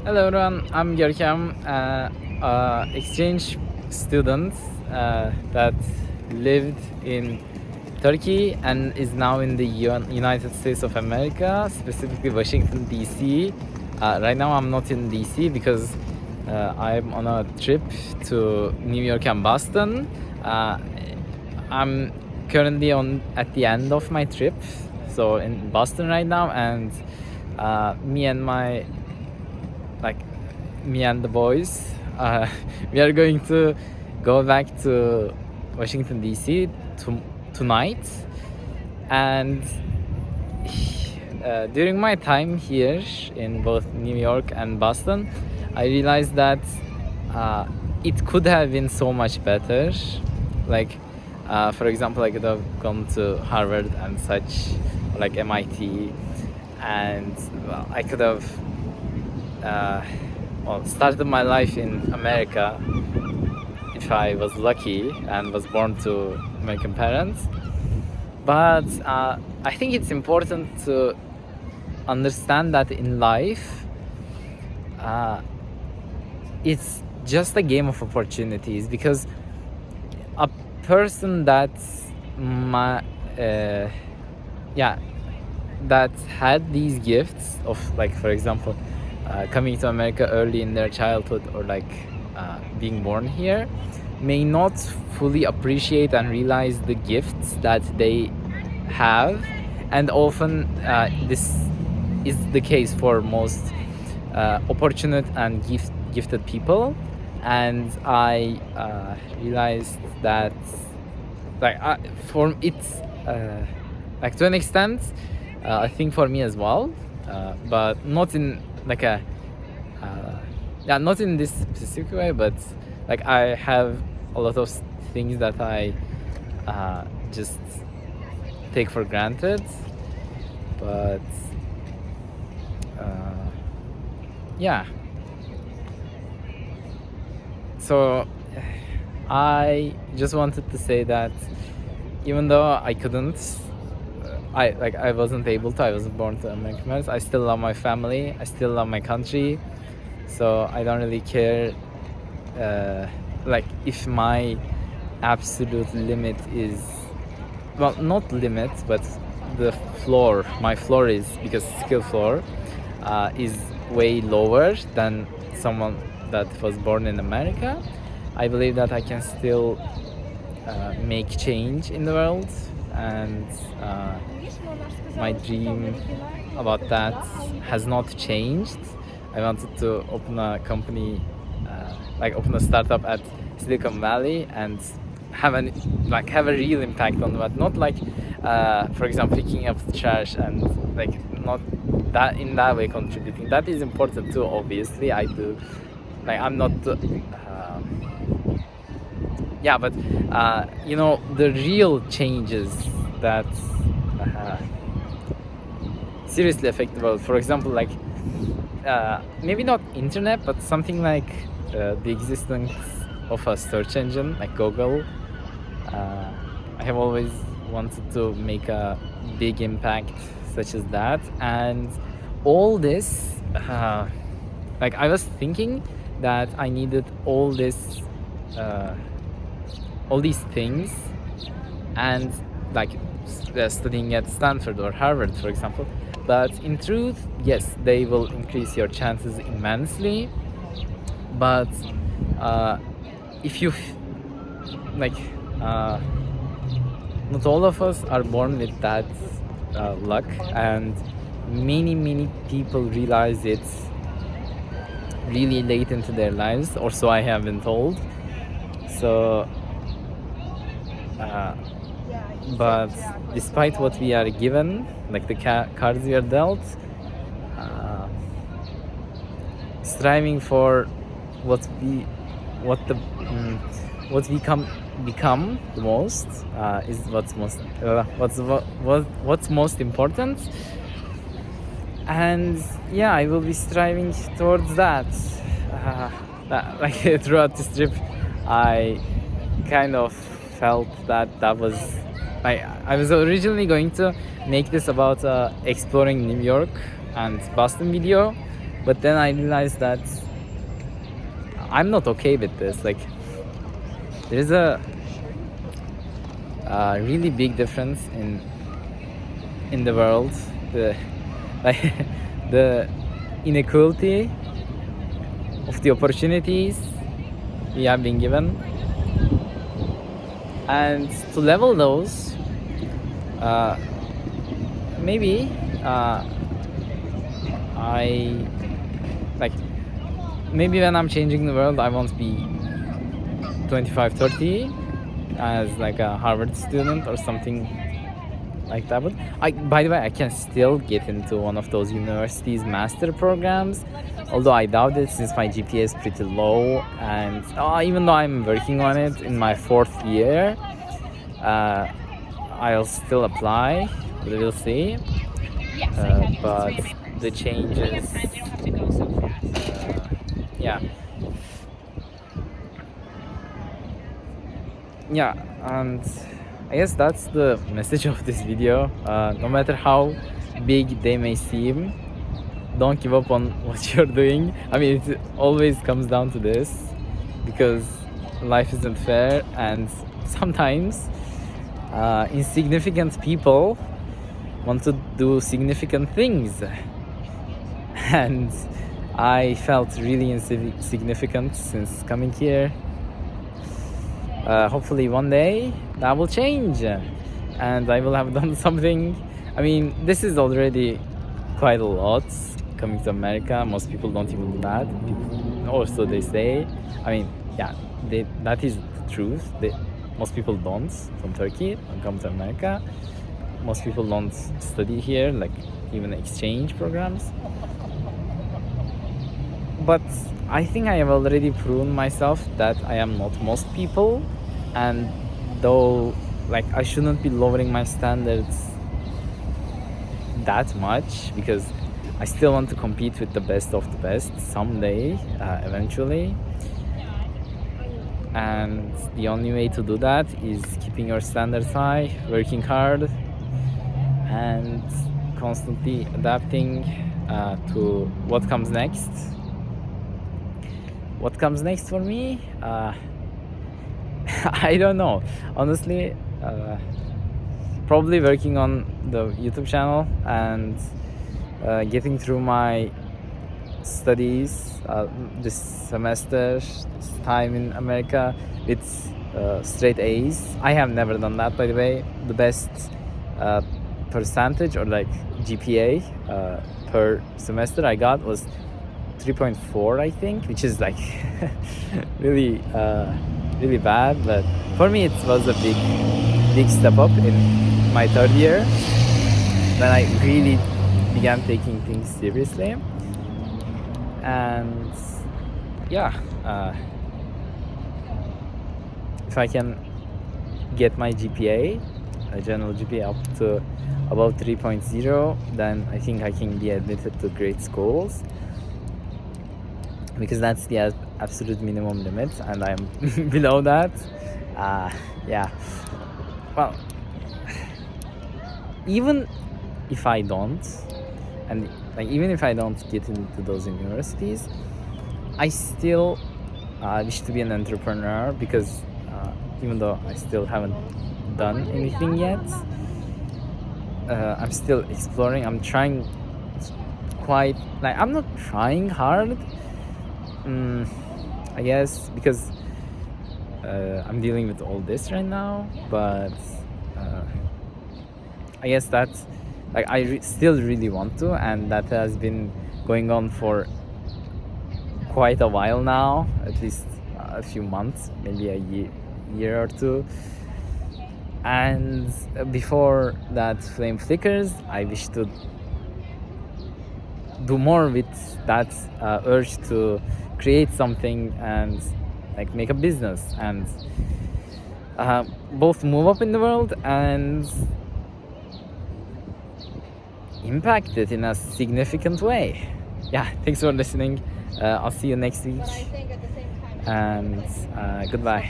Hello everyone, I'm Görkem, exchange student that lived in Turkey and is now in the United States of America, specifically Washington DC. Right now I'm not in DC because I'm on a trip to New York and Boston. I'm currently at the end of my trip, so in Boston right now, and me and my like me and the boys, we are going to go back to Washington DC tonight. And during my time here in both New York and Boston, I realized that it could have been so much better. Like, for example, I could have gone to Harvard and such, like MIT, and well, I could have started my life in America if I was lucky and was born to American parents. But I think it's important to understand that in life, it's just a game of opportunities, because a person that that had these gifts of, like, for example, coming to America early in their childhood, or being born here, may not fully appreciate and realize the gifts that they have. And often this is the case for most opportunate and gifted people. And I realized that, for it's to an extent, I think for me as well, but not in not in this specific way, but I have a lot of things that I just take for granted. But so I just wanted to say that even though I couldn't, I wasn't able to, I wasn't born to American parents, I still love my family, I still love my country. So I don't really care if my absolute limit is, well, not limit, but my floor is, because skill floor is way lower than someone that was born in America. I believe that I can still make change in the world, and my dream about that has not changed. I wanted to open a company, open a startup at Silicon Valley, and have a real impact on that. Not for example, picking up the trash, and not that in that way contributing. That is important too, obviously. I do. I'm not. But the real changes that seriously affect the world. For example, maybe not internet, but something like the existence of a search engine like Google. I have always wanted to make a big impact such as that, and all this, I was thinking that I needed all these things, and studying at Stanford or Harvard, for example. But in truth, yes, they will increase your chances immensely. But if you not all of us are born with that luck, and many people realize it really late into their lives, or so I have been told. So but despite what we are given, the cards we are dealt, striving for what we become the most is what's most important. And I will be striving towards that. Throughout this trip, I kind of felt that was, I was originally going to make this about exploring New York and Boston video, But then I realized that I'm not okay with this. Like, there is a really big difference in the world. The like the inequality of the opportunities we have been given, and to level those, maybe I like maybe when I'm changing the world, I won't be 25, 30 as like a Harvard student or something like that. But by the way, I can still get into one of those universities' master programs, although I doubt it since my GPA is pretty low. And even though I'm working on it in my 4th year, I'll still apply. We'll see. But the changes, yeah. Yeah, and I guess that's the message of this video. No matter how big they may seem, don't give up on what you're doing. I mean, it always comes down to this, because life isn't fair, and sometimes insignificant people want to do significant things. And I felt really insignificant since coming here. Hopefully one day that will change and I will have done something. I mean, this is already quite a lot coming to America. Most people don't even do that, or so they say. I mean, yeah, that is the truth. Most people don't from Turkey don't come to America. Most people don't study here, like even exchange programs. But I think I have already proven myself that I am not most people, and though like I shouldn't be lowering my standards that much, because I still want to compete with the best of the best someday, eventually. And the only way to do that is keeping your standards high, working hard, and constantly adapting to what comes next. What comes next for me? I don't know. Honestly, probably working on the YouTube channel and getting through my studies this semester, this time in America with straight A's. I have never done that, by the way. The best percentage or like GPA per semester I got was 3.4, I think, which is like really really bad, but for me it was a big step up in my 3rd year when I really began taking things seriously. And yeah, if I can get my GPA, a general GPA, up to about 3.0, then I think I can be admitted to great schools, because that's the absolute minimum limit, and I'm below that. Yeah, well, even if I don't, and like even if I don't get into those universities, I still wish to be an entrepreneur, because even though I still haven't done anything yet, I'm still exploring. I'm trying quite, like, I'm not trying hard, I guess, because I'm dealing with all this right now, but I guess that's like I still really want to, and that has been going on for quite a while now, at least a few months, maybe a year or two. And before that flame flickers, I wish to do more with that urge to create something and like make a business and both move up in the world and impact it in a significant way. Yeah, thanks for listening. I'll see you next week, and goodbye.